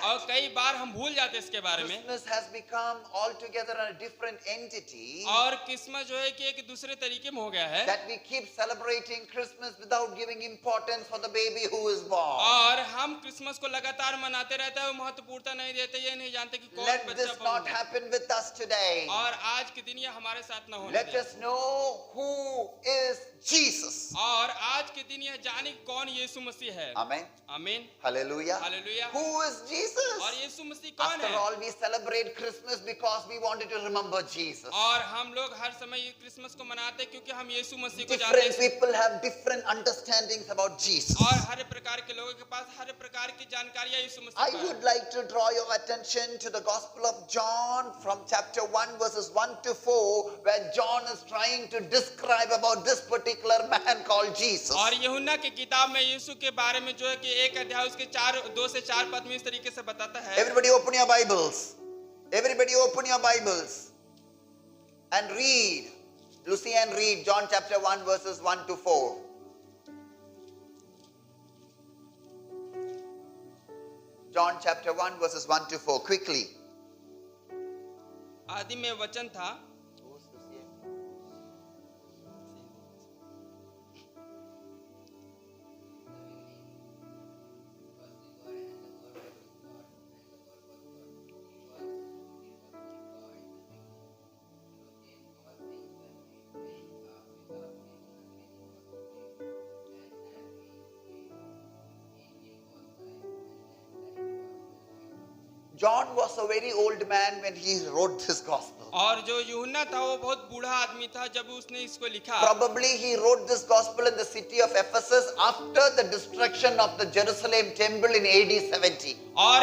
और कई बार हम भूल जाते हैं इसके बारे में। Christmas has become altogether a different entity. और क्रिसमस जो है कि एक दूसरे तरीके में हो गया है। That we keep celebrating Christmas without giving importance for the baby who is born. और हम क्रिसमस को लगातार मनाते रहते हैं, महत्वपूर्णता नहीं देते, ये नहीं जानते कि कौन Let बच्चा this not बनेगा। happen with us today. और आज के दिन ये हमारे साथ न होने Let दें। us know who is Jesus. और आज के दिन यह जाने कि कौन यीशु मसीह है। Amen. आमीन। Hallelujah. Hallelujah. Who is Jesus? और यीशु मसीह कौन After है? all, we celebrate Christmas because we wanted to remember Jesus. और हम लोग हर समय ये क्रिसमस को मनाते हैं क्योंकि हम यीशु मसीह को जानते Different हैं। people have different understandings about Jesus. और हर प्रकार के लोगों के पास हर प्रकार की जानकारियां यीशु मसीह I पर है। would like to draw your attention to the Gospel of John from chapter 1 verses 1 to 4, where John is trying to describe about this particular man called Jesus. और यूहन्ना की किताब में यीशु के बारे में जो है कि एक अध्याय उसके 2 से 4 पद में इस तरीके से बताता है। Everybody open your Bibles. Everybody open your Bibles and read. Lucy and read John chapter 1 verses 1 to 4. John chapter 1 verses 1 to 4. Quickly. आदि में वचन था। John was a very old man when he wrote this gospel. और जो यूहन्ना था वो बहुत बूढ़ा आदमी था जब उसने इसको लिखा। Probably he wrote this gospel in the city of Ephesus after the destruction of the Jerusalem temple in AD 70. और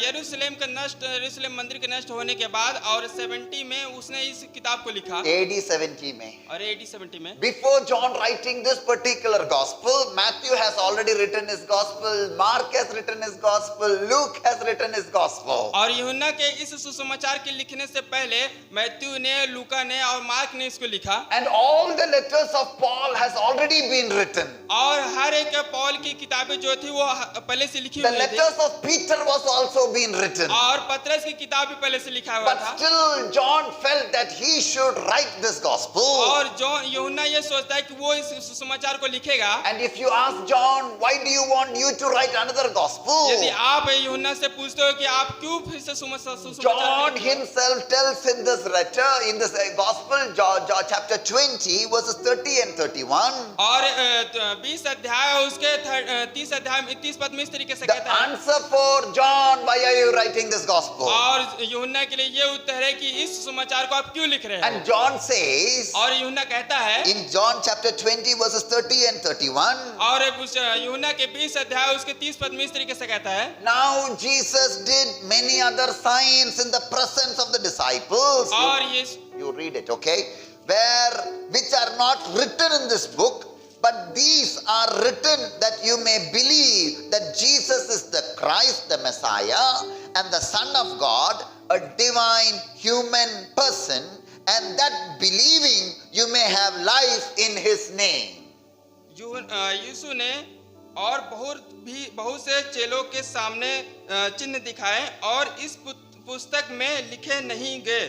यरूशलेम मंदिर के नष्ट होने के बाद और 70 में उसने इस किताब को लिखा। AD 70 में. और AD 70 में। Before John writing this particular gospel, Matthew has already written his gospel, Mark has written his gospel, Luke has written his gospel. और यूहन्ना के इस सुसमाचार के लिखने से पहले मैथ्यू ने, लूका ने और मार्क ने इसको लिखा। And all the letters of Paul has already been written. और हर एक पौल की किताबें जो थी वो पहले से लिखी The हुई थी। letters of Peter was also been written. और पतरस की किताब भी पहले से लिखा हुआ But था। still John felt that he should write this gospel. और जो यूहन्ना ये सोचता है कि वो इस सुसमाचार को लिखेगा। And if you ask John, why do you want you to write another gospel? यदि आप यूहन्ना से पूछते हो कि आप क्यों फिर से सुसमाचार John himself tells in this letter, in this gospel, chapter 20, verses 30 and 31. और 20 अध्याय उसके 30 अध्याय में 30 पद में इस तरीके से The कहता है। answer for John, why are you writing this gospel? और यूहन्ना के लिए ये उत्तर है कि इस सुसमाचार को आप क्यों लिख रहे And हो। John says, और यूहन्ना कहता है in John chapter 20, verses 30 and 31, और उस यूहन्ना के 20 अध्याय उसके 30 पद में इस तरीके से कहता है। now Jesus did many other signs in the presence of the disciples. और ये You read it, okay? Which are not written in this book, but these are written that you may believe that Jesus is the Christ, the Messiah, and the Son of God, a divine human person, and that believing you may have life in his name. यीशु ने और बहुत से चेलों के सामने चिन्ह दिखाए और इस पुस्तक में लिखे नहीं गए,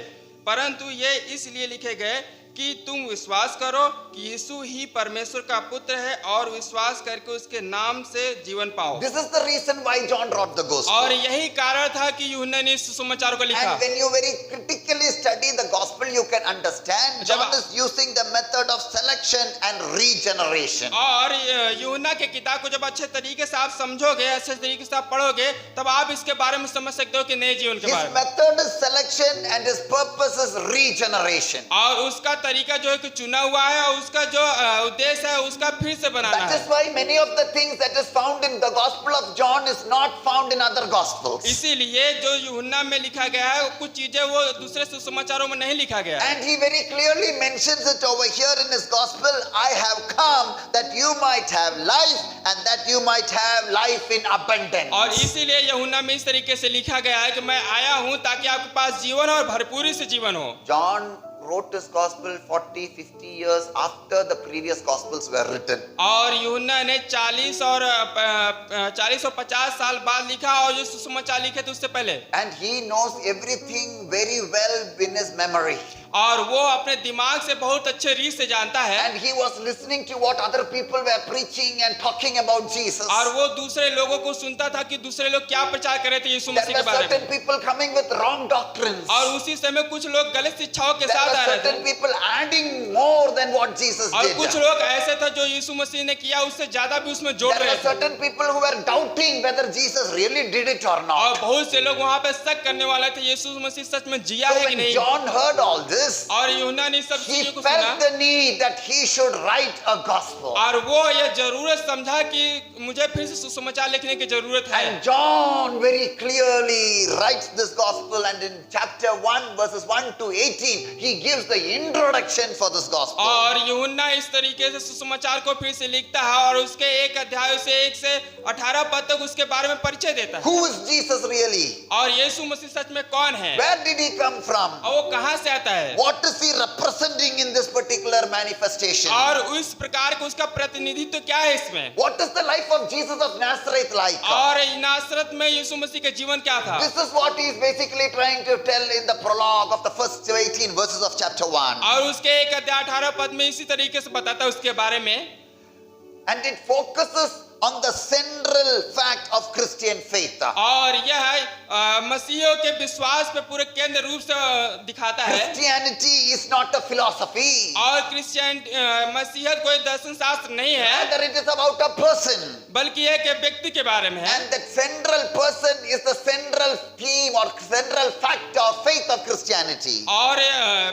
परंतु ये इसलिए लिखे गए कि तुम विश्वास करो कि यीशु ही परमेश्वर का पुत्र है और विश्वास करके उसके नाम से जीवन पाओ। This is the reason why John wrote the gospel. और यही कारण था कि यूहन्ना ने इस सुसमाचार को लिखा। And when you very critically study the gospel, you can understand John is using the method of selection and regeneration. और यूहन्ना के किताब को जब अच्छे तरीके से आप समझोगे, अच्छे तरीके से आप पढ़ोगे, तब आप इसके बारे में समझ सकते हो कि नए जीवन के बारे में। His method is selection and his purpose is regeneration. और उसका तरीका जो है कि चुना हुआ है और उसका जो उद्देश्य है उसका फिर से बनाना है। That is why many of the things that is found in the gospel of John is not found in other gospels. इसीलिए जो यूहन्ना में लिखा गया है कुछ चीजें वो दूसरे सुसमाचारों में नहीं लिखा गया है। And he very clearly mentions it over here in his gospel. I have come that you might have life and that you might have life in abundance. और इसीलिए यूहन्ना में इस तरीके से लिखा गया है कि मैं आया हूं ताकि आपके पास जीवन और भरपूरी से जीवन हो। John wrote his gospel 40, 50 years after the previous gospels were written. और यूहन्ना ने 40 और 50 साल बाद लिखा, और जो सुसमाचार लिखे थे उससे पहले। And he knows everything very well in his memory. और वो अपने दिमाग से बहुत अच्छे रीत से जानता है। And he was listening to what other people were preaching and talking about Jesus. और वो दूसरे लोगों को सुनता था कि दूसरे लोग क्या प्रचार कर रहे थे यीशु There मसीह were के बारे certain में। people coming with wrong doctrines. और उसी समय कुछ लोग गलत शिक्षाओं के There साथ were आ रहे certain थे, people adding more than what Jesus और did. कुछ लोग ऐसे थे जो यीशु मसीह ने किया उससे ज्यादा भी उसमें जोड़ There रहे were थे। certain people who were doubting whether Jesus really did it or और not. बहुत से लोग वहाँ पे शक करने वाले थे यीशु मसीह सच में जिया So है कि when नहीं। John heard all this, और यूहन्ना ने सब he चीजों को felt सुना, the need that he should write a gospel. और वो ये जरूरत समझा कि मुझे फिर से सुसमाचार लिखने की जरूरत है। And John very clearly writes this gospel, and in chapter 1 verses 1 to 18 he gives the introduction for this gospel. और यूहन्ना इस तरीके से सुसमाचार को फिर से लिखता है, और उसके एक अध्याय से 1 से 18 पद तक उसके बारे में परिचय देता है। Who is Jesus really? और यीशु मसीह सच में कौन है, Where did he come from? और वो कहाँ से आता है, What is he representing in this particular manifestation? और उस प्रकार का उसका प्रतिनिधित्व क्या है इसमें, What is the life of Jesus of Nazareth like? और नासरत में यीशु मसीह का जीवन क्या था। This is what he is basically trying to tell in the prologue of the first 18 verses of chapter 1. और उसके एक अध्याय 18 पद में इसी तरीके से बताता है उसके बारे में। And it focuses on the central fact of Christian faith. और यह मसीहियों के विश्वास पे पूरे केंद्र रूप से दिखाता है। Christianity is not a philosophy. और क्रिश्चियन मसीहत कोई दर्शन शास्त्र नहीं है, Rather it is about a person. बल्कि एक व्यक्ति के बारे में है। And that central person is the central theme or central fact or faith of Christianity. और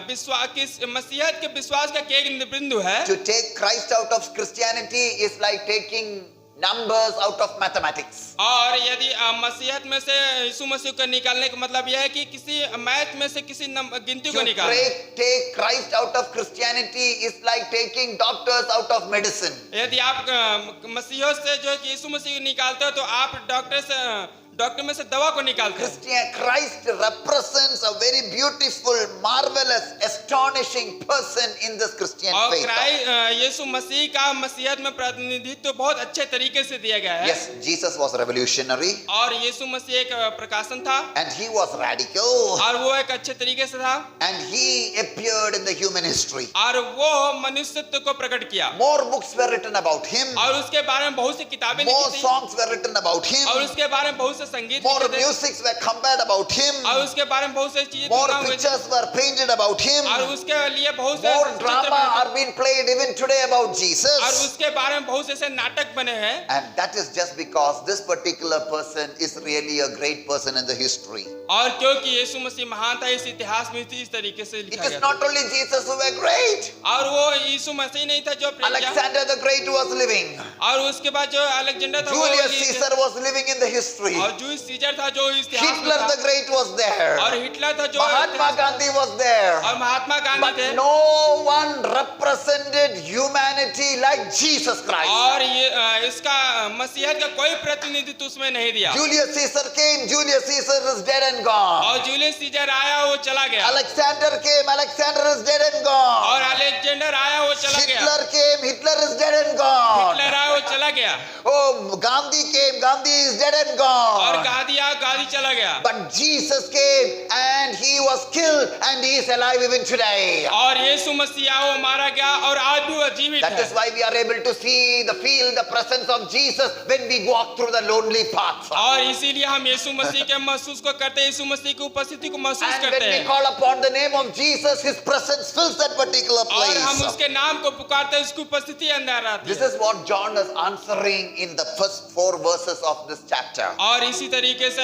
विश्वास मसीहत के विश्वास का केंद्र बिंदु है। To take Christ out of Christianity is like taking numbers out of mathematics. और यदि मसीहत में से यीशु मसीह को निकालने का मतलब यह है कि किसी मैथ में से किसी गिनती को To निकालना। take Christ out of Christianity is like taking doctors out of medicine. यदि आप मसीहों से जो यीशु मसीह को निकालते हो तो आप डॉक्टर में से दवा को निकालते हैं। Christ represents a very beautiful, marvelous, astonishing person in this Christian और faith. यीशु मसीह का मसीहत में प्रतिनिधित्व बहुत अच्छे तरीके से दिया गया है। Yes, Jesus was revolutionary और यीशु मसीह एक प्रकाशन था, and he was radical और वो एक अच्छे तरीके से था, and he appeared in the human history. और वो मनुष्यत्व को प्रकट किया। More books were written about him. और उसके बारे में बहुत सी किताबें More लिखी थी, songs were written about him. और उसके बारे में बहुत से संगीत More लिखे थे, musics were compared about him. और उसके बारे में बहुत से चीजें More तुलना हुई थी, pictures were painted about him. और उसके लिए बहुत से More चित्र drama बने थे, are being played even today about और Jesus. उसके बारे में बहुत से ऐसे नाटक बने हैं। And that is just because this particular person is really a great person in the history. और क्योंकि यीशु मसीह महान था, इस इतिहास में इस तरीके से It लिखा is गया था। not only Jesus who were great. और वो यीशु मसीह नहीं था जो प्रेम किया, Alexander the Great was living. और उसके बाद जो अलेक्जेंडर था वो Julius भी- Caesar was living in the history. और जूलियस सीजर था जो इस इतिहास में Hitler था, the Great was there. और हिटलर था जो Mahatma इतिहास में Gandhi was there. था, और महात्मा गांधी But थे। no one represented humanity like Jesus Christ. और ये इसका मसीहत का कोई प्रतिनिधित्व उसमें नहीं दिया। Julius Caesar came. Julius Caesar is dead and gone. और जूलियस सीजर आया, वो चला गया, Alexander came. Alexander is dead and gone. और अलेक्जेंडर आया, वो चला गया, Hitler came. Hitler is dead and gone. Hitler आया, वो चला गया, Oh, Gandhi came. Gandhi is dead and और gone. गांधी आया, गांधी चला गया। But Jesus came and he was killed and he is alive even today. और यीशु मसीह आया, वो मारा गया, और आज भी वो जीवित That है। is why we are able to see, feel the presence of Jesus when we walk through the lonely paths. और इसीलिए हम यीशु मसीह के महसूस को करते हैं, यीशु मसीह की उपस्थिति को महसूस And करते when we हैं, call upon the name of Jesus, his presence fills that particular और हम place. उसके नाम को पुकारते हैं, उसकी उपस्थिति अंदर आती This है। is what John is answering in the first 4 verses of this chapter. और इसी तरीके से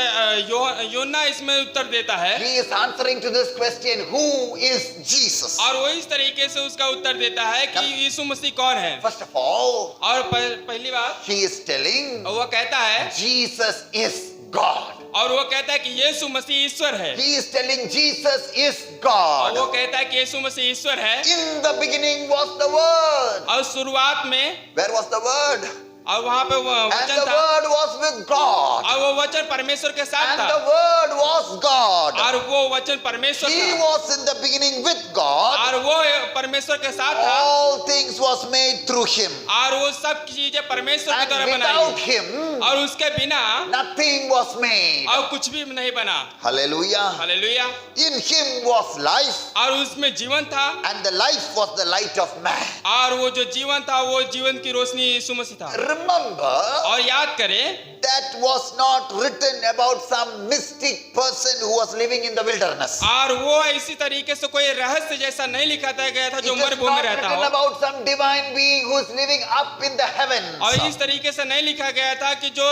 योना इसमें उत्तर देता है, He is answering to this question, who is Jesus? और वो इस तरीके से उसका उत्तर देता है कि यीशु मसीह कौन है। First of all, और पहली बात he is telling वो कहता है, Jesus is God. और वो कहता है कि यीशु मसीह ईश्वर है, He is telling Jesus is और वो God. कहता है कि यीशु मसीह ईश्वर है। In the beginning was the Word. और शुरुआत में, Where was the Word? और वहां पे वो And वचन the था, Word was with God. और वो वचन परमेश्वर के साथ And था, the Word was God. और वो वचन परमेश्वर He था, was in the beginning with God. और वो परमेश्वर के साथ था All things was made through him. और वो सब चीजें परमेश्वर के And द्वारा without बनाई him, और उसके बिना nothing was made. और कुछ भी नहीं बना। Hallelujah. Hallelujah. In him was life, और उसमें जीवन था and the life was the light of man. और वो जो जीवन था वो जीवन की रोशनी यीशु मसीह था। Remember, और याद करें that was not written about some mystic person who was living in the wilderness. और वो इसी तरीके से कोई रहस्य जैसा नहीं लिखा गया था It जो is मरुभूमि not में रहता written हो about some divine being who is living up in the heavens. और इस तरीके से नहीं लिखा गया था कि जो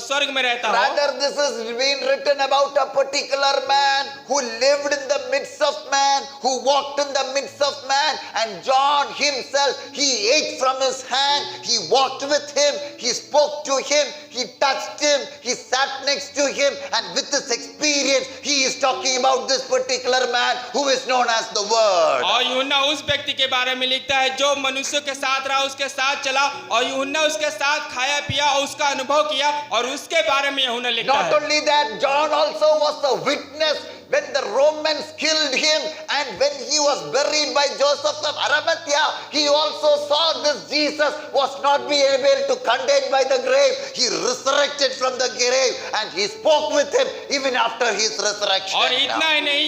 स्वर्ग में रहता हो। Rather, this is being written about a particular man who lived in the midst of man, who walked in the midst of man, and John himself, he ate from his hand, he walked with him, he spoke to him, he touched him, he sat next to him, and with this experience, he is talking about this particular man who is known as the Word. और यूहन्ना उस व्यक्ति के बारे में लिखता है जो मनुष्य के साथ रहा, उसके साथ चला और यूहन्ना उसके साथ खाया पिया और उसका अनुभव किया और उसके बारे में यूहन्ना लिखता Not है। only that, John also was a witness when the Romans killed him and when he was buried by Joseph of Arimathea. He also saw this Jesus was not be able to contain by the grave. He resurrected from the grave and he spoke with him even after his resurrection. और इतना ही नहीं,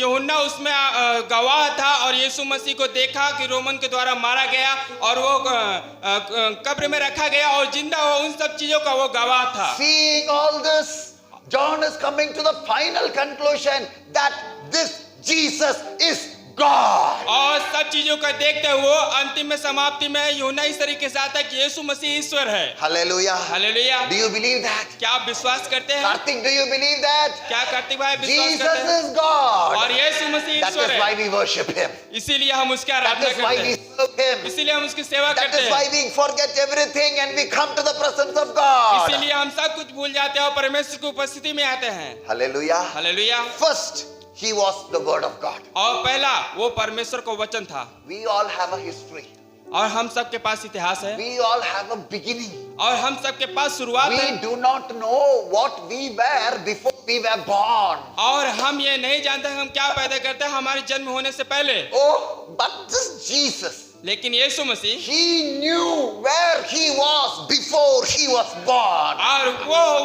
यूहन्ना उसमें गवाह था और यीशु मसीह को देखा कि रोमन के द्वारा मारा गया और वो कब्र में रखा गया और जिंदा हुआ, उन सब चीजों का वो गवाह था। Seeing all this, John is coming to the final conclusion that this Jesus is God. और सब चीजों का देखते हुए अंतिम में समाप्ति में यूहन्ना इस तरीके से आता है कि यीशु मसीह ईश्वर है। Hallelujah. Hallelujah. Do you believe that? क्या आप विश्वास करते हैं? Karthik, do you believe that? क्या कार्तिक भाई विश्वास Jesus करते हैं? is God. और यीशु मसीह That ईश्वर is why है, we worship him. इसीलिए हम उसकी That आराधना is why करते we हैं, serve him. इसीलिए हम उसकी सेवा That करते is हैं, why we forget everything and we come to the presence of God. इसीलिए हम सब कुछ भूल जाते हैं और परमेश्वर की उपस्थिति में आते हैं। Hallelujah. Hallelujah. First, he was the Word of God. और पहला वो परमेश्वर का वचन था We all have a history. और हम सब के पास इतिहास है We all have a beginning. और हम सब के पास शुरुआत है We do not know what we were before we were born. और हम ये नहीं जानते हम क्या पैदा करते हैं हमारे जन्म होने से पहले। Oh, but this Jesus, लेकिन यीशु मसीह he knew where he was before he was born. और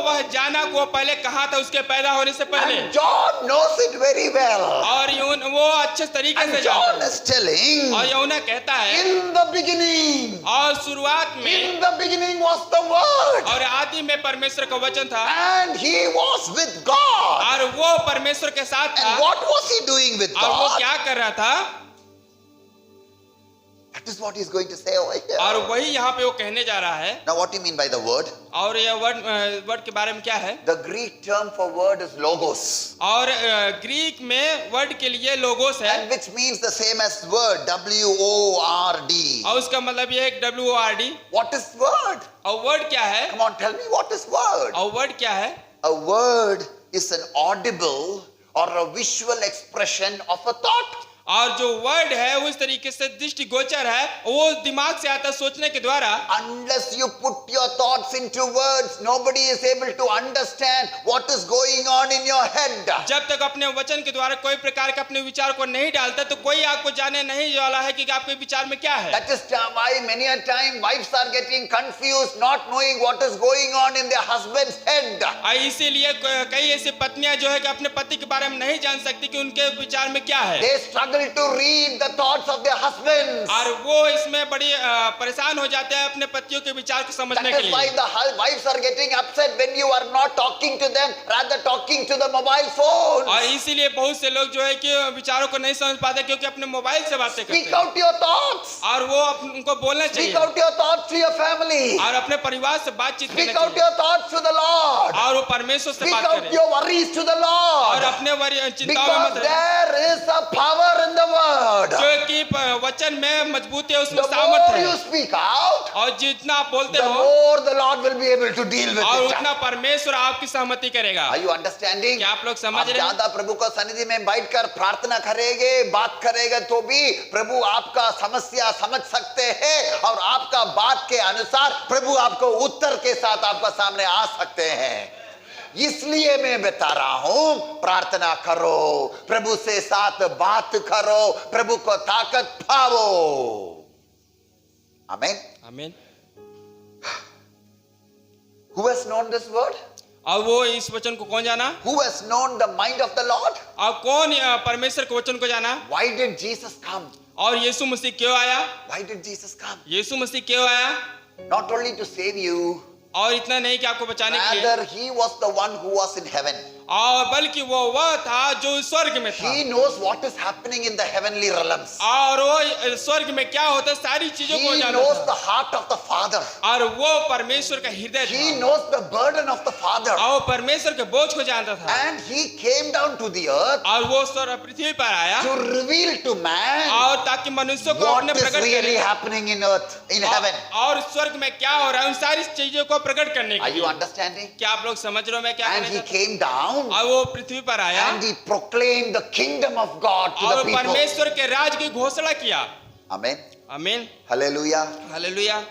वह जाना को पहले कहा था उसके पैदा होने से पहले And John knows it very well. और वो अच्छे तरीके से And जानता John है is telling, और यूहन्ना कहता है in the beginning, और शुरुआत में in the beginning was the Word, और आदि में परमेश्वर का वचन था and he was with God. और वो परमेश्वर के साथ था And what was he doing with और वो God? क्या कर रहा था That is what he's going to say over here. और वही यहाँ पे वो कहने जा रहा है। Now, what do you mean by the word? और ये वर्ड के बारे में क्या है? The Greek term for word is logos, और ग्रीक में वर्ड के लिए लोगोस है and which means the same as word, W-O-R-D. और उसका मतलब ये है WORD। What is word? और वर्ड क्या है? Come on, tell me what is word? और वर्ड क्या है? A word is an audible or a visual expression of a thought. और जो वर्ड है उस तरीके से दृष्टिगोचर है, वो दिमाग से आता है सोचने के द्वारा। Unless you put your thoughts into words, nobody is able to understand what is going on in your head. जब तक अपने वचन के द्वारा कोई प्रकार के अपने विचार को नहीं डालता तो कोई आपको जाने नहीं वाला है कि आपके विचार में क्या है। That is why many a time wives are getting confused, not knowing what is going on in their husband's head. इसीलिए कई ऐसी पत्नियां जो है कि अपने पति के बारे में नहीं जान सकती कि उनके विचार में क्या है। They struggle to read the thoughts of their husbands. और वो इसमें बड़ी परेशान हो जाते हैं अपने पतियों के विचार को समझने That के is why लिए। the wives are getting upset when you are not talking to them, rather talking to the mobile phone. और इसीलिए बहुत से लोग जो है कि विचारों को नहीं समझ पाते क्योंकि अपने मोबाइल से बातें करते Speak हैं। out your thoughts. और वो उनको बोलना Speak चाहिए out your thoughts to your family. और अपने परिवार से बातचीत करना Speak out चाहिए your thoughts to the Lord. और वो परमेश्वर से Speak बात out करें your worries to the और Lord. अपने चिंताओं में Because मत रहें there is a power in the word. क्योंकि वचन में मजबूती है उसमें The सामर्थ्य more you है speak out, और जितना आप बोलते the हो more the Lord will be able to deal with और it. उतना परमेश्वर आपकी सहमति करेगा। Are you understanding? क्या आप लोग समझ आप रहे हैं? ज्यादा प्रभु का सन्निधि में बैठकर प्रार्थना करेंगे, बात करेंगे तो भी प्रभु आपका समस्या समझ सकते हैं और आपका बात के अनुसार प्रभु आपको उत्तर के साथ आपका सामने आ सकते हैं। इसलिए मैं बता रहा हूं, प्रार्थना करो, प्रभु से साथ बात करो, प्रभु को ताकत पाओ। आमीन। आमीन। Who has known this word? और वो इस वचन को कौन जाना? Who has known the mind of the Lord? और कौन परमेश्वर के वचन को जाना? Why did Jesus come? और यीशु मसीह क्यों आया? Why did Jesus come? यीशु मसीह क्यों आया? Not only to save you, और इतना नहीं कि आपको बचाने के लिए, rather he was the one who was in heaven. और बल्कि वो वह था जो स्वर्ग में था। He knows what is happening in the heavenly realms. और वो स्वर्ग में क्या होता है सारी चीजों को He जानता knows था। the heart of the Father. और वो परमेश्वर का हृदय He था। knows the burden of the Father. और वो परमेश्वर के बोझ को जानता था। And he came down to the earth और वो स्वर्ग पृथ्वी पर आया to reveal to man और ताकि मनुष्यों को अपने what is प्रकट really करे। happening in earth, in heaven. और स्वर्ग में क्या हो रहा है उन सारी चीजों को प्रकट करने के Are you लिए। understanding? क्या आप लोग समझ रहे हो मैं क्या And कहना he चाहता हूं? came down और वो पृथ्वी पर आया and he proclaimed the kingdom of God to और the people. परमेश्वर के राज की घोषणा किया। Amen. आमीन। Hallelujah. Hallelujah.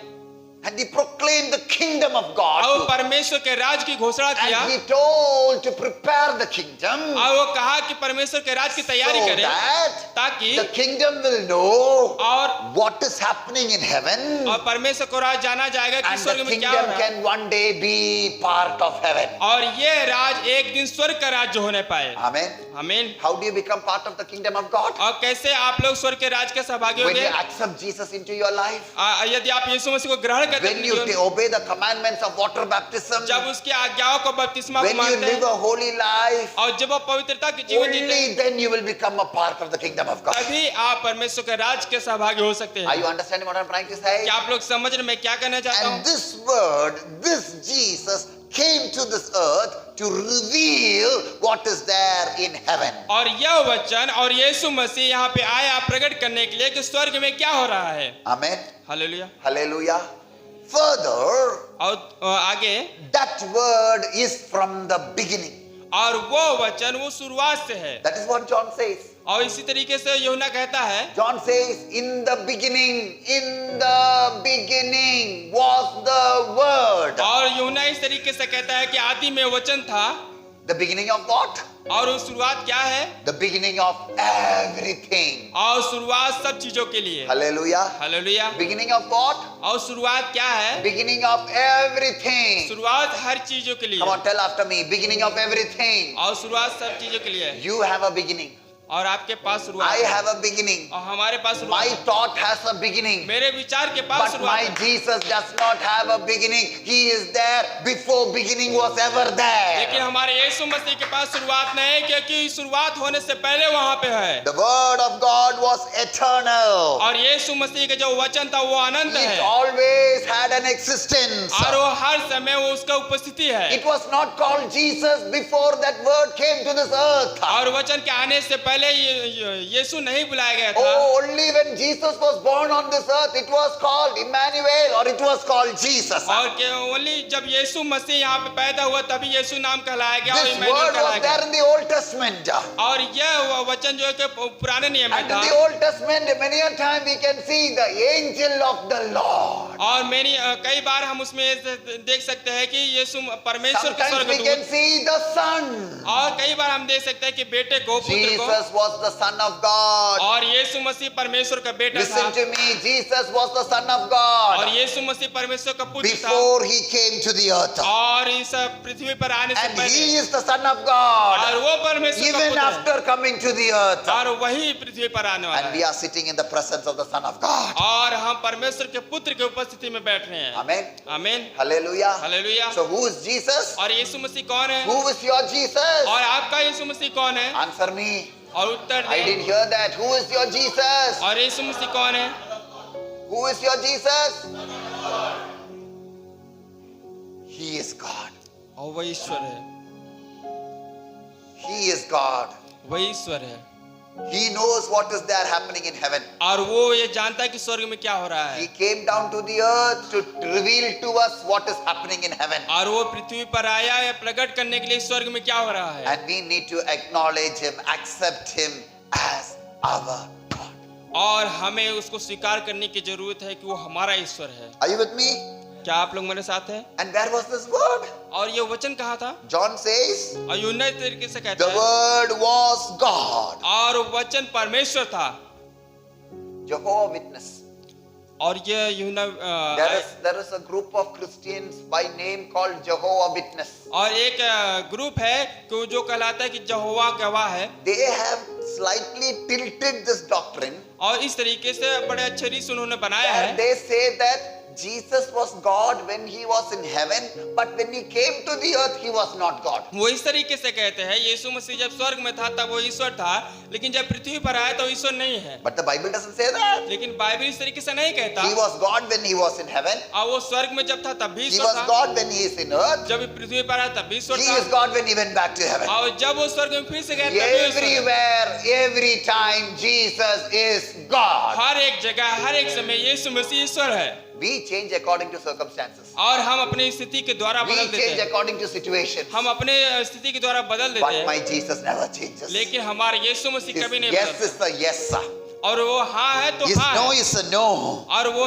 And he proclaimed the kingdom of God. और to- परमेश्वर के राज की घोषणा किया। And he told to prepare the kingdom और वो कहा कि परमेश्वर के राज की तैयारी so करे that ताकि the kingdom will know और what is happening in heaven और परमेश्वर को राज जाना जाएगा कि and स्वर्ग the में क्या हो kingdom रहा है can one day be part of heaven. और ये राज एक दिन स्वर्ग का राज्य होने पाए। Amen. आमीन। How do you become part of the kingdom of God? और कैसे आप लोग स्वर्ग के राज के सहभागी When you होंगे? accept Jesus into your life, यदि आप यीशु मसीह को ग्रहण करते when you हैं, obey the commandments of water baptism, जब उसकी आज्ञाओं को बपतिस्मा को when you मानते live हैं a holy life, और जब आप पवित्रता की जीवन जीते हैं, only then you will become a part of the kingdom of God. तभी आप परमेश्वर के राज के सहभागी हो सकते Are हैं। you understanding what I'm trying to say? क्या आप लोग समझ रहे हैं मैं क्या कहना चाहता And हूँ? this word, this Jesus came to this earth to reveal what is there in heaven. और यह वचन और यीशु मसीह यहाँ पे आया प्रकट करने के लिए कि स्वर्ग में क्या हो रहा है। Amen. हालेलुया। Hallelujah. Further, और आगे that word is from the beginning. और वो वचन वो शुरुआत से है। That is what John says. और इसी तरीके से यूहन्ना कहता है, John says, in the beginning was the word. और यूहन्ना इस तरीके से कहता है कि आदि में वचन था। The beginning of what? और वो शुरुआत क्या है? The beginning of everything. और शुरुआत सब चीजों के लिए। Hallelujah. Hallelujah. Beginning of what? और शुरुआत क्या है? Beginning of everything. शुरुआत हर चीजों के लिए। Come on, tell after me. Beginning of everything. और शुरुआत सब चीजों के लिए। You have a beginning. और आपके पास शुरुआत I है। have a beginning. और हमारे पास शुरुआत My है। thought has a beginning. मेरे विचार के पास But शुरुआत my है। Jesus does not have a beginning. He is there before beginning was ever लेकिन there. हमारे यीशु मसीह के पास शुरुआत नहीं है क्योंकि शुरुआत होने से पहले वहां पे है। The word of God was eternal. और यीशु मसीह का जो वचन था वो अनंत It है always had an existence. और वो हर समय वो उसका उपस्थिति है। It was not called Jesus before that word came to this earth. और वचन के आने से पहले यीशु नहीं बुलाया गया था। Oh, only when Jesus was born on this earth, it was called Emmanuel or it was called Jesus. और ओनली जब यीशु मसीह यहाँ पे पैदा हुआ तभी यीशु नाम कहलाया गया और This इम्मानुएल word कहलाया was there गया। in the Old Testament. और यह वचन जो है कि पुराने नियम में And in था। the Old Testament, many a time we can see the angel of the Lord. और कई बार हम उसमें देख सकते हैं कि यीशु परमेश्वर के Sometimes we स्वर्गदूत, can see the Son. और कई बार हम देख सकते हैं कि बेटे को, पुत्र को। Jesus was the Son of God. और यीशु मसीह परमेश्वर का बेटा था। Listen to me, Jesus was the Son of और God यीशु मसीह परमेश्वर का पुत्र था। before he came to the earth. और इस पृथ्वी पर आने से And पहले। he is the Son of और God वो परमेश्वर का even पुत्र है। after coming to the earth. और वही पृथ्वी पर आने वाला And we है। are sitting in the presence of the Son of God. और हम परमेश्वर के पुत्र के उपस्थिति में बैठ रहे हैं। Amen. आमीन। Hallelujah. Hallelujah. So who is Jesus? और यीशु मसीह कौन है? Who is your Jesus? और आपका यीशु मसीह कौन है? Answer me. और उत्तर I didn't they. hear that. Who is your Jesus? और यीशु मसीह कौन है? Who is your Jesus? He is God. और वही ईश्वर है। He is God. वही ईश्वर है। He knows what is there happening in heaven. और वो ये जानता है कि स्वर्ग में क्या हो रहा He है। came down to the earth to reveal to us what is happening in heaven. और वो पृथ्वी पर आया है प्रकट करने के लिए स्वर्ग में क्या हो रहा है। And we need to acknowledge Him, accept Him as our God. और हमें उसको स्वीकार करने की जरूरत है कि वो हमारा ईश्वर है। Are you with me? क्या आप लोग मेरे साथ हैं? And where was this word? और ये वचन कहाँ था? John says, और यूहन्ना इस तरीके से कहता the है, word was God. और वचन परमेश्वर था। Jehovah Witness. और ये यूहन्ना There is a group of Christians by name called Jehovah Witness. और एक ग्रुप है कि जो कहलाता है कि यहोवा गवाह है। They have slightly tilted this doctrine. और इस तरीके से बड़े अच्छे रीस उन्होंने बनाया And है। they say that Jesus was God when he was in heaven, but when he came to the earth, he was not God. वो इस तरीके से कहते हैं यीशु मसीह जब स्वर्ग में था तब वो ईश्वर था, लेकिन जब पृथ्वी पर आया तो ईश्वर नहीं है। But the Bible doesn't say that. लेकिन बाइबल इस तरीके से नहीं कहता। He was God when he was in heaven. और वो स्वर्ग में जब था तब भी He ईश्वर was था। God when he is in earth. जब पृथ्वी पर आया तब भी ईश्वर He था। is God when he went back to heaven. और जब वो स्वर्ग में फिर से गया तब भी ईश्वर था। Everywhere, every time, Jesus is God. हर एक जगह हर एक समय यीशु मसीह ईश्वर है। We change according to circumstances. और हम अपनी स्थिति के द्वारा We बदल देते change हैं। according to situations. हम अपने स्थिति के द्वारा बदल देते But हैं। my Jesus never changes. लेकिन हमारे यीशु मसीह His कभी नहीं yes बदलता। is a yes, sir. और वो हाँ है तो His हाँ no है। is a no. और वो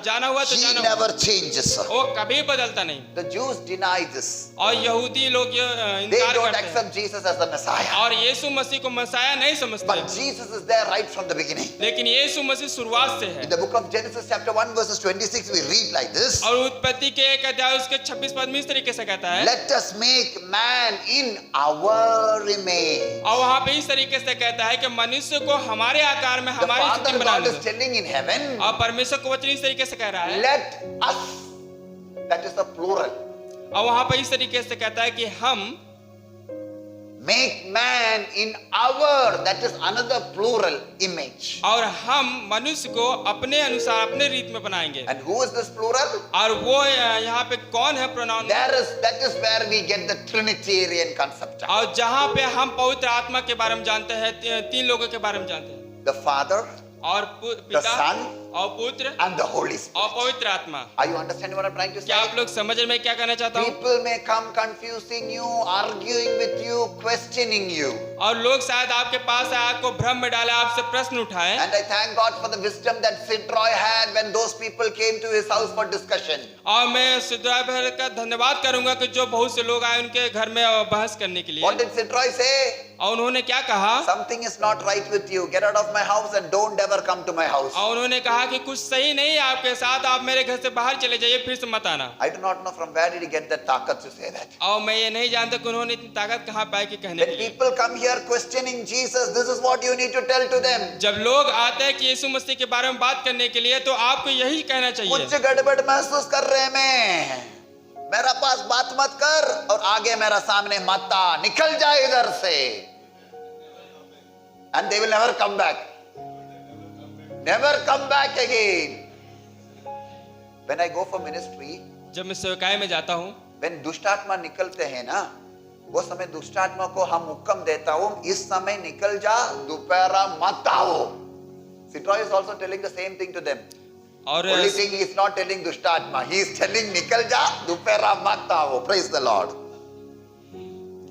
जाना हुआ तो He जाना हुआ। never changes, sir. वो कभी बदलता नहीं। The Jews deny this. और यहूदी लोग ये They इनकार don't करते हैं accept Jesus as the Messiah. और यीशु मसीह को मसाया नहीं समझते। But Jesus is there right from the beginning. लेकिन यीशु मसीह शुरुआत से है। In the book of Genesis chapter 1 verses 26 we read like this. और उत्पत्ति के एक अध्याय उसके 26 पद में इस तरीके से कहता है। Let us make man in our image. और वहाँ पे इस तरीके से कहता है कि मनुष्य को हमारे आकार में The हमारी Father स्थिति बना God is they. telling in heaven, और परमेश्वर को वचन इस तरीके से कह रहा है। let us, that is the plural, और वहाँ पे इस तरीके से कहता है कि हम make man in our, that is another plural, image. और हम मनुष्य को अपने अनुसार अपने रीत में बनाएंगे। And who is this plural? और वो यहाँ पे कौन है pronoun? That is where we get the Trinitarian concept. और जहाँ पे हम पवित्र आत्मा के बारे में जानते हैं, तीन लोगों के बारे में जानते हैं। The Father, और पिता Son, और पुत्र and the Holy Spirit. और पवित्र आत्मा। Are you understanding what I'm trying to say? क्या आप लोग समझ में क्या कहना चाहता हूँ? People may come confusing you, arguing with you, questioning you. और लोग शायद आपके पास आए, आपको भ्रम में डाले, आपसे प्रश्न उठाए। And I thank God for the wisdom that Sid Roy had when those people came to his house for discussion. और मैं सिद्धराय भैर का धन्यवाद करूंगा कि जो बहुत से लोग आए उनके घर में बहस करने के लिए। What did Sid Roy say? और उन्होंने क्या कहा? Something is not right with you. Get out of my house and don't ever come to my house. और उन्होंने कहा कि कुछ सही नहीं है आपके साथ, आप मेरे घर से बाहर चले जाइए, फिर से मत आना। I do not know from where did he get that takat to say that. और मैं ये नहीं जानता कि उन्होंने इतनी ताकत कहाँ पाई कि कहने के When लिए। people come here questioning Jesus, this is what you need to tell to them. जब लोग आते हैं कि यीशु मसीह के बारे में बात करने के लिए, तो आपको यही कहना चाहिए। कुछ गड़बड़ महसूस कर रहे हैं मैं, मेरा पास बात मत कर और आगे मेरा सामने मत आ, निकल जाए इधर से। And they will never come back. Never come back again. When I go for ministry, जब मैं सेवकाई में जाता हूँ, when दुष्टात्मा निकलते हैं ना, वो समय दुष्टात्मा को हम हुक्म देता हूँ, इस समय निकल जा, दोपहरा मत आओ. Sitroy is also telling the same thing to them. और Only thing he is not telling दुष्टात्मा, he is telling निकल जा, दोपहरा मत आओ. Praise the Lord.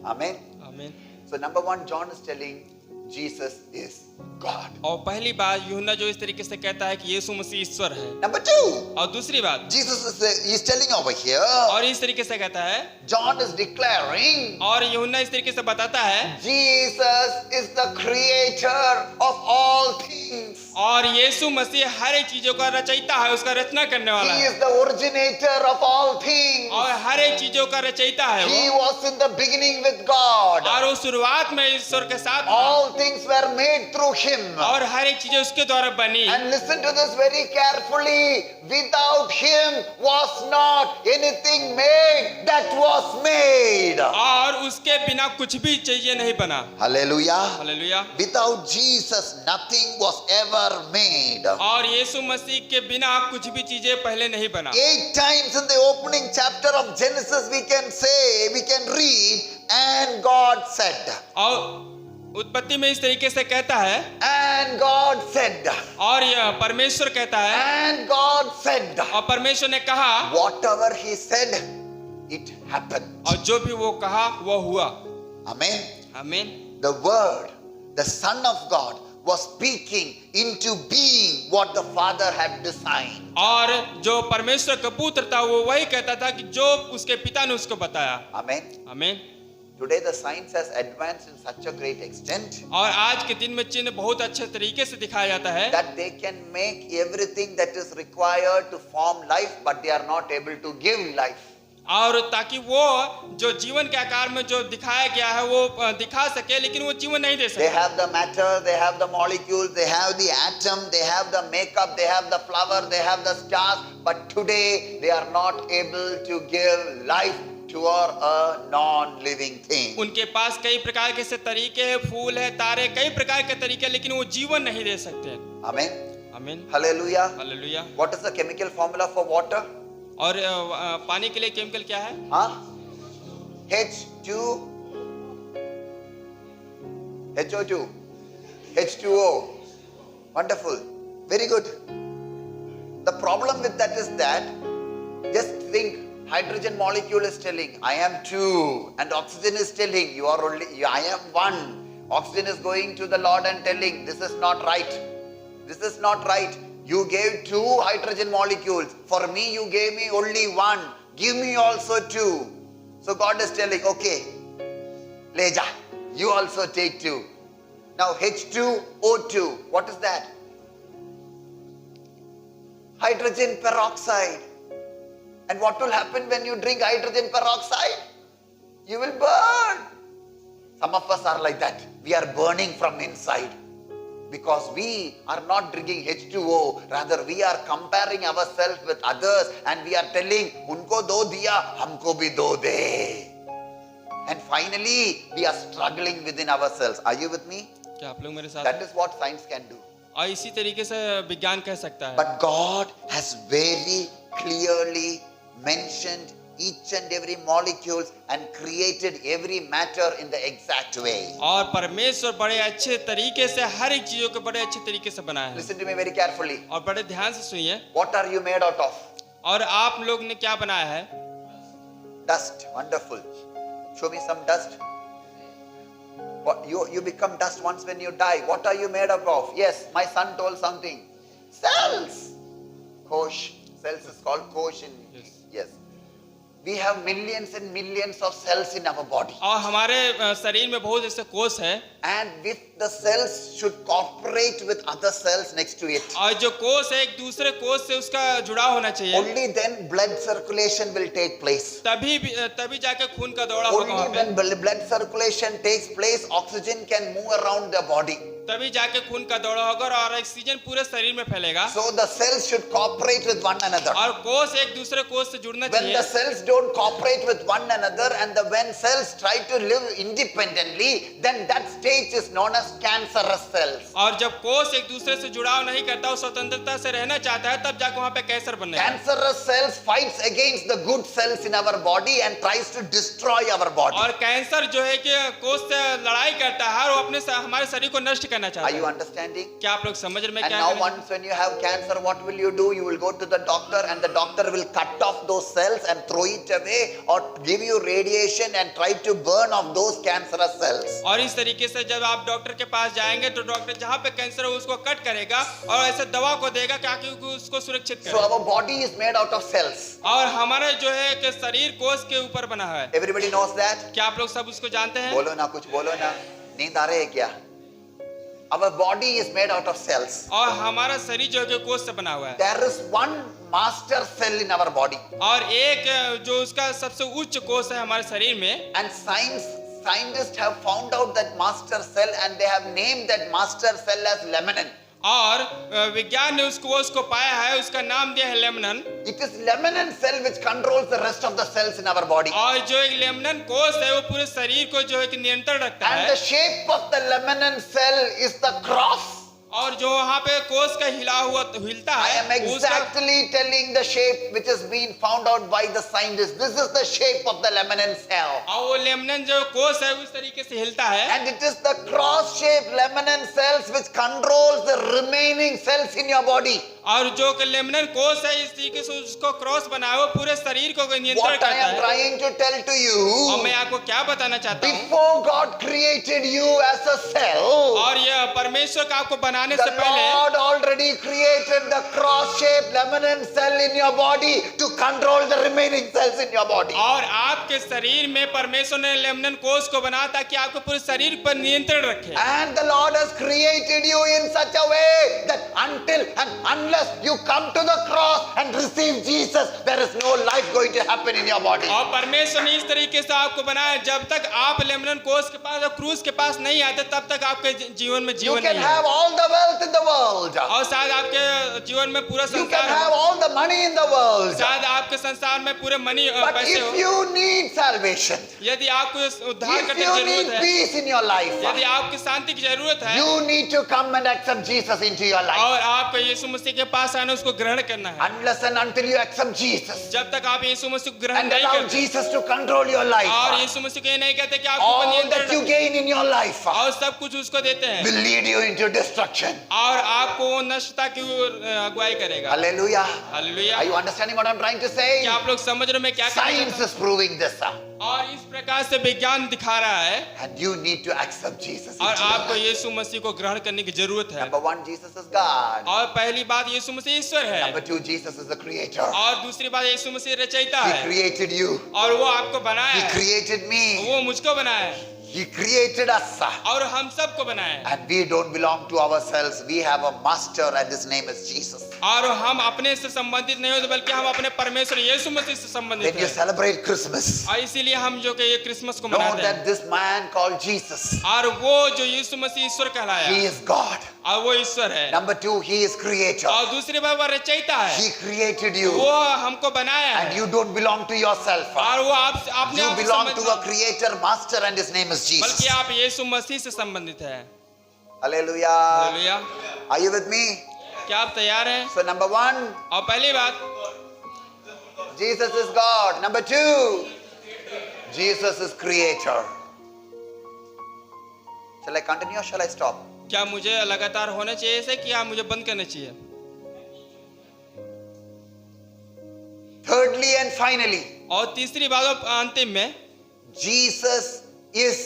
Amen. आमीन। So number one, John is telling Jesus is God. और पहली बात यूहन्ना जो इस तरीके से कहता है कि यीशु मसीह ईश्वर है। Number two, और दूसरी बात, Jesus is telling over here, और इस तरीके से कहता है, John is declaring, और यूहन्ना इस तरीके से बताता है, Jesus is the creator of all things. और यीशु मसीह हर एक चीजों का रचयिता है, उसका रचना करने वाला He है। is the originator of all things. और हर एक चीजों का रचयिता है He वो। was in the beginning with God. और वो शुरुआत में ईश्वर के साथ था। All things were made through him. और हर एक चीज उसके द्वारा बनी। And listen to this very carefully. Without him was not anything made that was made. और उसके बिना कुछ भी चीजें नहीं बना। Hallelujah. Hallelujah. Without Jesus, nothing was ever made. और यीशु मसीह के बिना कुछ भी चीजें पहले नहीं बना। 8 times in the opening chapter of Genesis we can read, and God said. और उत्पत्ति में इस तरीके से कहता है, And God said. और यह परमेश्वर कहता है, And God said. और परमेश्वर ने कहा, Whatever he said, it happened. और जो भी वो कहा वो हुआ। Amen. आमीन। The Word, the Son of God, was speaking into being what the Father had designed. और जो परमेश्वर का पुत्र था वो वही कहता था कि जो उसके पिता ने उसको बताया। Amen. आमीन। Today the science has advanced in such a great extent और आज के दिन में चिन्ह बहुत अच्छे तरीके से दिखाया जाता है that they can make everything that is required to form life, but they are not able to give life. और ताकि वो जो जीवन के आकार में जो दिखाया गया है वो दिखा सके, लेकिन वो जीवन नहीं दे They सकते। have the matter, they have the molecules, they have the atom, they have the makeup, they have the flower, they have the stars, but today they are not able to give life to a non-living thing. उनके पास कई प्रकार के से तरीके हैं, फूल है, तारे, कई प्रकार के तरीके, लेकिन वो जीवन नहीं दे सकते। Amen. आमीन। Hallelujah. Hallelujah. What is the chemical formula for water? और पानी के लिए केमिकल क्या है? Huh? H2 HO2 H2O. Wonderful. Very good. The problem with that is that just think, hydrogen molecule is telling I am 2 and oxygen is telling you are only I am 1. Oxygen is going to the Lord and telling this is not right. This is not right. You gave 2 hydrogen molecules. For me, you gave me only 1. Give me also 2. So God is telling, okay, Leja, you also take 2. Now H2O2, what is that? Hydrogen peroxide. And what will happen when you drink hydrogen peroxide? You will burn. Some of us are like that. We are burning from inside. Because we are not drinking H2O, rather we are comparing ourselves with others and we are telling, unko do diya, humko bhi do de. And finally, we are struggling within ourselves. Are you with me? क्या आप लोग मेरे साथ That हैं? is what science can do. और इसी तरीके से विज्ञान कह सकता है। But God has very clearly mentioned each and every molecules and created every matter in the exact way. और परमेश्वर बड़े अच्छे तरीके से हर एक चीजों को बड़े अच्छे तरीके से बनाया है। Listen to me very carefully. और बड़े ध्यान से सुनिए। What are you made out of? और आप लोग ने क्या बनाया है? Dust. Wonderful. Show me some dust. What, you become dust once when you die. What are you made up of? Yes, my son told something. Cells. Kosh. Cells is called kosh in yes. We have millions and millions of cells in our body. और हमारे शरीर में बहुत ऐसे कोष हैं। And with the cells should cooperate with other cells next to it. और जो कोष है एक दूसरे कोष से उसका जुड़ाव होना चाहिए। Only then blood circulation will take place. तभी जाके खून का दौड़ा होगा वहाँ Only पे। when blood circulation takes place, oxygen can move around the body. तभी जाके खून का दौड़ा होगा और ऑक्सीजन पूरे शरीर में फैलेगा। So the cells should cooperate with one another. और कोष एक दूसरे कोष से जुड़ना When चाहिए। the cells don't cooperate with one another and when cells try to live independently, then that stage is known as cancerous cells. और जब कोष एक दूसरे से जुड़ाव नहीं करता, वो स्वतंत्रता से रहना चाहता है, तब जाके वहाँ पे कैंसर बनने लगता है। Cancerous cells fights against the good cells in our body and tries to destroy our body. और कैंसर जो है कि कोष से लड़ाई करता है और वो अपने हमारे शरीर को नष्ट करना Are चाहता you है। understanding? क्या आप लोग समझ रहे हैं मैं And क्या now कह रहा हूँ? once when you have cancer, what will you do? You will go to the doctor and the doctor will cut off those cells and throw it away or give you radiation and try to burn off those cancerous cells. और इस तरीके से जब आप doctor के पास जाएंगे तो doctor जहाँ पे कैंसर हो उसको कट करेगा और ऐसे दवा को देगा ताकि उसको सुरक्षित So करे। our body is made out of cells. और हमारे जो है कि शरीर कोष के ऊपर बना है। Everybody knows that? क्या आप लोग सब उसको जानते हैं? बोलो ना कुछ बोलो ना नींद आ रही है क्या? Our body is made out of cells. और हमारा शरीर जो है कि कोष से बना हुआ है। There is one master cell in our body. और एक जो उसका सबसे उच्च कोष है हमारे शरीर में। And scientists have found out that master cell and they have named that master cell as lemnin. और विज्ञान ने उसको पाया है, उसका नाम दिया है लेमनन। It is lemnin cell which controls the rest of the cells in our body. और जो एक लेमनन कोष है वो पूरे शरीर को जो है कि नियंत्रण रखता And है। the shape of the lemnin cell is the cross. और जो वहाँ पे कोस का हिलता I है, am exactly telling the shape which has been found out by the scientists. This is the shape of the lemon cell. और वो लेमनन जो कोस है उस तरीके से हिलता है, And it is the cross-shaped lemon cells which controls the remaining cells in your body. और जो लेमनन कोस है इस तरीके से उसको क्रॉस बना है, वो पूरे शरीर को नियंत्रण What I करता am है। trying to tell to और you, मैं आपको क्या बताना चाहता हूँ, before God created you as a cell, और ये परमेश्वर का आपको बनाने the से पहले Lord already created the cross-shaped lemon cell in your body to control the remaining cells in your body. और आपके शरीर में परमेश्वर ने लेमनन कोष को बनाया ताकि आपके पूरे शरीर पर नियंत्रण रखे। And the Lord has created you in such a way that until and unless you come to the cross and receive Jesus, there is no life going to happen in your body. और परमेश्वर ने इस तरीके से आपको बनाया, जब तक आप लेमनन कोष के पास और क्रूस के पास नहीं आते तब तक आपके जीवन में You जीवन can नहीं have है। all the wealth in the world. और शायद आपके जीवन में पूरा You can संसार have हो, all the money in the world. शायद आपके संसार में पूरे मनी But पैसे if हो, you need salvation, यदि आपको उद्धार if करने की you need जरूरत है, peace in your life, यदि आपकी शांति की जरूरत है, you need to come and accept Jesus into your life. और आपको यीशु मसीह के पास आना, उसको ग्रहण करना है। Unless and until you accept Jesus जब तक आप यीशु मसीह को ग्रहण and नहीं allow करते Jesus to control your और life, यीशु मसीह को ये नहीं कहते कि आपको ऊपर all that नियंत्रण you gain in your life और सब कुछ उसको देते हैं will lead you into destruction. और आपको वो नष्टता की ओर अगुवाई करेगा। Hallelujah. Hallelujah. Are you understanding what I'm trying to say? क्या आप लोग समझ रहे हो मैं क्या कहना Science चाहता is proving this. हूं? और इस प्रकार से विज्ञान दिखा रहा है And you need to accept Jesus. और into your आपको life. यीशु मसीह को ग्रहण करने की जरूरत है। Number one, Jesus is God. और पहली बात यीशु मसीह ईश्वर है Number two, Jesus is the creator. और दूसरी बात यीशु मसीह रचयिता He है created you. और वो आपको बनाया He है, created me. वो मुझको बनाया है He created us. और हम सबको बनाया है And we don't belong to ourselves. We have a master and his name is Jesus. और हम अपने से संबंधित नहीं होते बल्कि हम अपने परमेश्वर यीशु मसीह से संबंधित When you हैं celebrate Christmas, और इसीलिए हम जो कि ये क्रिसमस को know मनाते हैं that this man called Jesus, और वो जो यीशु मसीह ईश्वर कहलाया he is God. और वो ईश्वर है Number two, he is creator. और दूसरी बात वो रचयिता है, He created you. वो हमको बनाया And है you don't belong to yourself. और वो आप अपने You आप से belong to संबंधित a creator, master, and his name is बल्कि Jesus. आप यीशु मसीह से संबंधित है। Hallelujah. Hallelujah. Are you with me? क्या आप तैयार हैं? So number one, और पहली बात Jesus is God. Number two, Jesus is creator. Shall I continue or shall I stop? क्या मुझे लगातार होना चाहिए ऐसे कि आप मुझे बंद करना चाहिए? Thirdly and finally, और तीसरी बात और अंतिम में Jesus is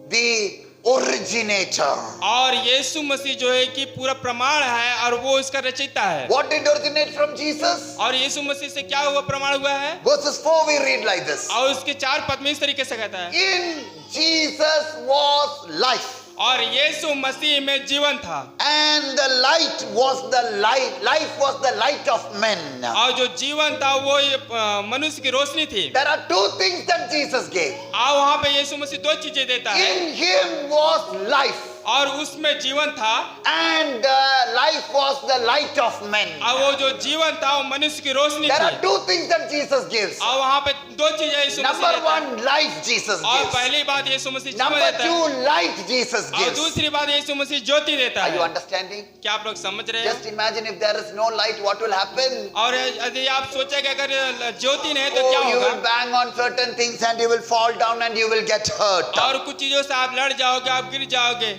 the originator. और यीशु मसीह जो है कि पूरा प्रमाण है और वो इसका रचयिता है। What did originate from Jesus? और यीशु मसीह से क्या हुआ प्रमाण हुआ है? Verses 4 we read like this. और उसके 4 पद में इस तरीके से कहता है, In Jesus was life. और यीशु मसीह में जीवन था And the light was the light. Life was the light of men. और जो जीवन था वो मनुष्य की रोशनी थी। There are two things that Jesus gave. और वहाँ पे यीशु मसीह 2 चीजें देता है In him was life. और उसमें जीवन था And life was the light of men. और वो जो जीवन था वो मनुष्य की रोशनी There are थी। two things that Jesus gives. और वहाँ पे 2 चीजें यीशु मसीह Number देता है। one, life Jesus और gives. पहली बात यीशु मसीह जीवन Number देता है two, light Jesus और gives. दूसरी बात यीशु मसीह ज्योति देता Are you है। understanding? क्या आप लोग समझ रहे हैं? Just imagine if there is no light, what will happen? और यदि आप सोचे कि अगर ज्योति नहीं है तो क्या Oh, you होगा? will bang on certain things and you will fall down and you will get hurt. और कुछ चीजों से आप लड़ जाओगे, आप गिर जाओगे।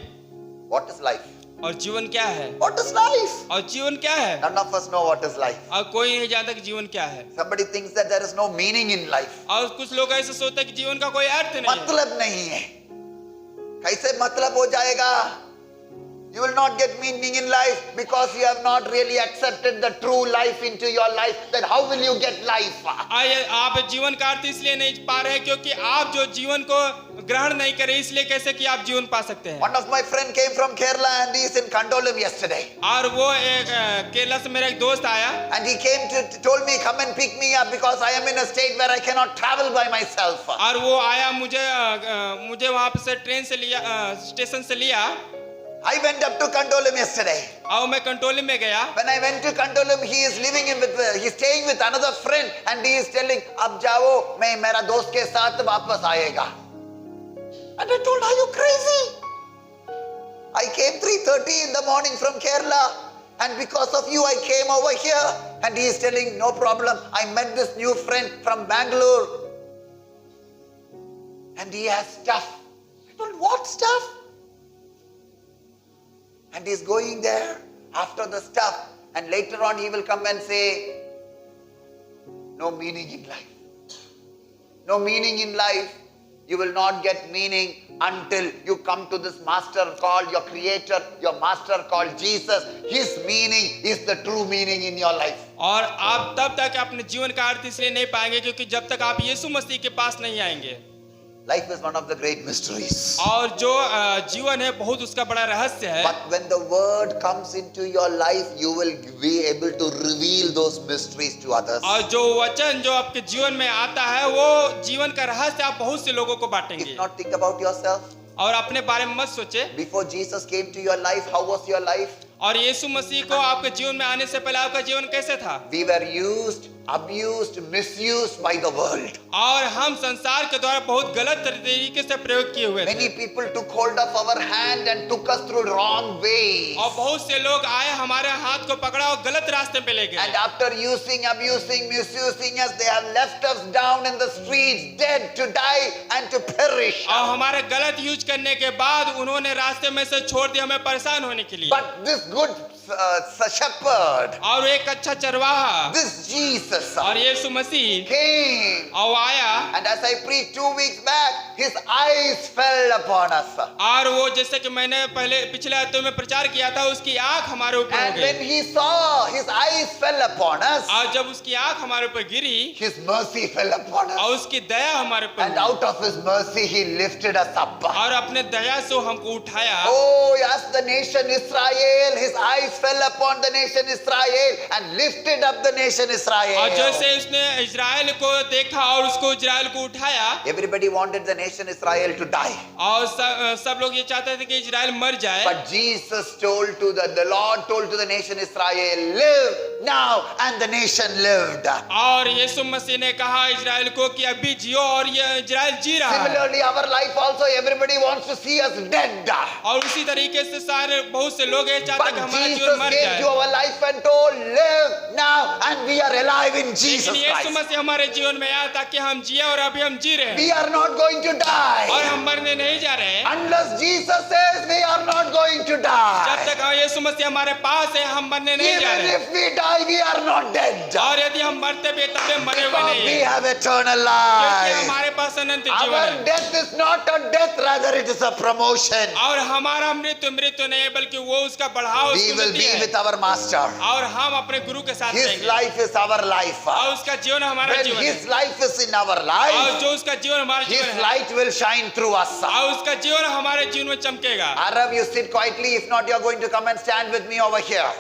What is life? और जीवन क्या है? What is life? और जीवन क्या है? None of us know what is life. और कोई नहीं जानता कि जीवन क्या है। Somebody thinks that there is no meaning in life. और कुछ लोग ऐसे सोचते हैं कि जीवन का कोई अर्थ नहीं है। मतलब नहीं है. कैसे मतलब हो जाएगा? You will not get meaning in life because you have not really accepted the true life into your life. Then how will you get life? आप जीवन का अर्थ इसलिए नहीं पा रहे क्योंकि आप जो जीवन को ग्रहण नहीं करे, इसलिए कैसे कि आप जीवन पा सकते हैं। One of my friend came from Kerala and he is in Kandolam yesterday. और वो एक केरला से मेरा एक दोस्त आया And he came to told me come and pick me up because I am in a state where I cannot travel by myself. और वो आया मुझे वहाँ पे से ट्रेन से लिया, स्टेशन से लिया। I went up to Kandolam yesterday. और मैं कंटोली में गया। When I went to Kandolam, he is living in with he's staying with another friend and he is telling अब जाओ मैं मेरा दोस्त के साथ वापस आएगा. And I told, are you crazy? I came 3:30 in the morning from Kerala, and because of you I came over here. And he is telling, no problem, I met this new friend from Bangalore, and he has stuff. I told, what stuff? And he's going there after the stuff, and later on he will come and say, no meaning in life. No meaning in life. You will not get meaning until you come to this master called your creator, your master called Jesus. His meaning is the true meaning in your life. और आप तब तक अपने जीवन का अर्थ इसलिए नहीं पाएंगे क्योंकि जब तक आप यीशु मसीह के पास नहीं आएंगे। Life is one of the great mysteries. और जो जीवन है बहुत उसका बड़ा रहस्य है। But when the word comes into your life, you will be able to reveal those mysteries to others. और जो वचन जो आपके जीवन में आता है वो जीवन का रहस्य आप बहुत से लोगों को बांटेंगे। If not, think about yourself. और अपने बारे में मत सोचे। Before Jesus came to your life, how was your life? और यीशु मसीह को आपके जीवन में आने से पहले आपका जीवन कैसे था? We were used, abused, misused by the world. और हम संसार के द्वारा बहुत गलत तरीके से प्रयोग किए हुए थे। Many people took hold of our hand and took us through wrong ways. और बहुत से लोग आए हमारे हाथ को पकड़ा और गलत रास्ते पे ले गए। And after using, abusing, misusing us, they have left us down in the streets, dead to die and to perish. और हमारे गलत यूज करने के बाद उन्होंने रास्ते में से छोड़ दिया हमें परेशान होने के लिए। But this good shepherd, और एक अच्छा चरवाहा, this Jesus और यीशु मसीह came, और आया, and as I preached 2 weeks back, his eyes fell upon us. और वो जैसे कि मैंने पहले पिछले हफ्ते में प्रचार किया था उसकी आंख हमारे ऊपर हो And गई। when he saw his eyes fell upon us, और जब उसकी आंख हमारे ऊपर गिरी his mercy fell upon us. और उसकी दया हमारे ऊपर And out of his mercy, he lifted us up. और अपने दया से हमको उठाया। Oh, as the nation Israel, his eyes fell upon the nation Israel and lifted up the nation और Israel. जैसे उसने इजराइल को देखा और उसको इजराइल को उठाया। Everybody wanted the nation Israel to die. और सब लोग ये चाहते थे कि इजराइल मर जाए। But Jesus told to the Lord told to the nation Israel, live now, and the nation lived. और यीशु मसीह ने कहा इजराइल को कि अभी जियो और ये इजराइल जी रहा है। Similarly, our life also, everybody wants to see us dead. और उसी तरीके से सारे बहुत से लोग ये चाहते हैं कि But हमारा Jesus जीवन मर came जाए। to our life and told, live now, and we are alive in Jesus लेकिन यीशु Christ. मसीह हमारे जीवन में आया ताकि हम जिए और अभी हम जी रहे हैं We are not going to और die. हम मरने नहीं जा रहे हैं। Unless Jesus says we are not going to जब die. तक यीशु मसीह हमारे पास है हम मरने नहीं जा Even रहे हैं। if we die, we are not dead. और यदि हम मरते भी तब भी मरे हुए Because नहीं we हैं have eternal क्योंकि life. हमारे पास अनंत जीवन Our है। death is not a death, rather it is a promotion. और हमारा मृत्यु मृत्यु नहीं है बल्कि वो उसका बढ़ाव We उसकी will उन्नति be है। with our master. और हम अपने गुरु के साथ His रहेंगे life is our life. और उसका जीवन हमारा When जीवन his है life is in our और life, जो उसका जीवन हमारा his जीवन है light will shine through us. और उसका जीवन हमारे जीवन में चमकेगा। Arab, you sit quietly. If not, you are going to come and stand with me over here.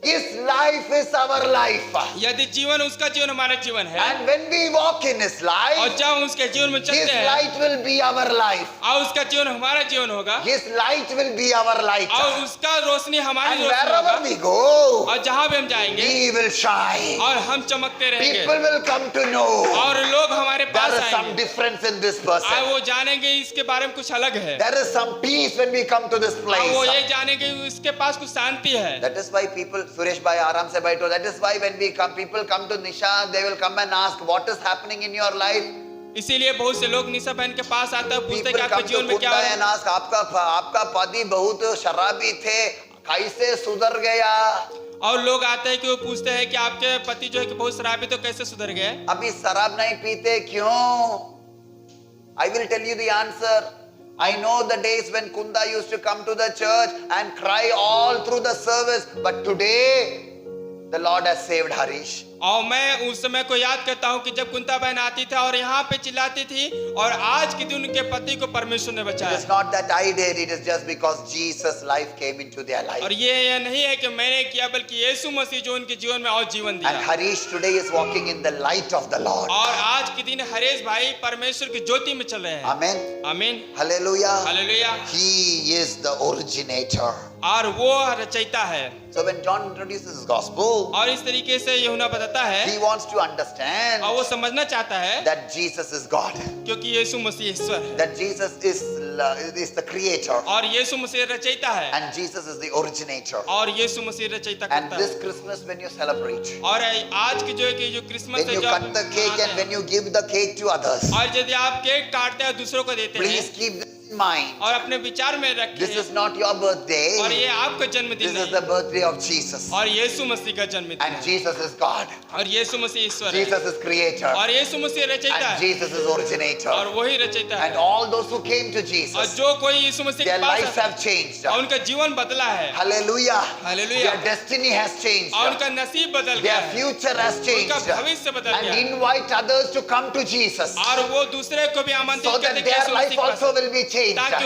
His life is our life. यदि जीवन उसका जीवन हमारा जीवन है And when we walk in his और life, जब हम उसके जीवन में his चलते हैं light will be our life. और उसका जीवन हमारा जीवन होगा His light will be our light. और उसका रोशनी हमारी And रोशनी wherever होगा we go, और जहाँ भी हम जाएंगे he will shine. और हम चमकते रहेंगे People will come to know और लोग हमारे there पास is some आएंगे difference in this और person. वो जानेंगे इसके बारे में कुछ अलग है There is some peace when we come to this और वो place. ये जानेंगे इसके पास कुछ शांति है। That is why people, Suresh Bhai, Aram se bhai, that is why when we come, people come to Nisha, they will come and ask, what is happening in your life? इसीलिए बहुत से लोग निशा बहन के पास आते हैं पूछते हैं People कि आपके come to जीवन में क्या Kunda हो and ask, आपका पति बहुत शराबी थे, कैसे सुधर गया? और लोग आते हैं कि वो पूछते हैं कि आपके पति जो है कि बहुत शराबी तो कैसे सुधर गए। अभी शराब नहीं पीते क्यों? I will tell you the answer. I know the days when Kunda used to come to the church and cry all through the service, but today the Lord has saved Harish. और मैं उस समय को याद करता हूँ कि जब कुंता बहन आती थी और यहाँ पे चिल्लाती थी और आज के दिन उनके पति को परमेश्वर ने It बचाया। is not that I did, it is just because Jesus' life came into their life. और ये नहीं है कि मैंने किया बल्कि यीशु मसीह जो उनके जीवन में और जीवन And दिया। Harish today is walking in the light of the Lord. और आज के दिन हरेश भाई परमेश्वर की ज्योति में चल रहे हैं। Amen. आमीन Hallelujah. Hallelujah. He is the originator. और वो रचयिता है। So when John introduces his gospel, और इस तरीके से यूहन्ना बताता है he wants to understand और वो समझना चाहता है that Jesus is God. क्योंकि यीशु मसीह ईश्वर है। That Jesus is is the creator, और यीशु मसीह रचयिता है, and Jesus is the originator. और यीशु मसीह रचयिता And करता this है। Christmas, when you celebrate, और आज की जो है कि जो क्रिसमस when है you जो cut the cake and when you give the cake to others, और यदि आप केक काटते हैं दूसरों को देते please हैं keep this in mind. और अपने विचार में This रखें, is not your birthday. और ये आपका जन्मदिन This is नहीं, the birthday of Jesus. और यीशु मसीह का जन्मदिन And है, Jesus is God. और यीशु मसीह ईश्वर है, Jesus is creator. और यीशु मसीह रचयिता And है, Jesus is originator. और वही रचयिता And है। all those who came to और Jesus, जो कोई यीशु मसीह their के पास lives आता have है, changed. और उनका जीवन बदला है, Hallelujah. Hallelujah, Their destiny has changed. और उनका नसीब बदल गया Their है, future has changed. उनका भविष्य बदल And गया है, invite others to come to Jesus और वो दूसरे को भी आमंत्रित so करते that हैं कि their यीशु life मसीह के पास also will be changed. ताकि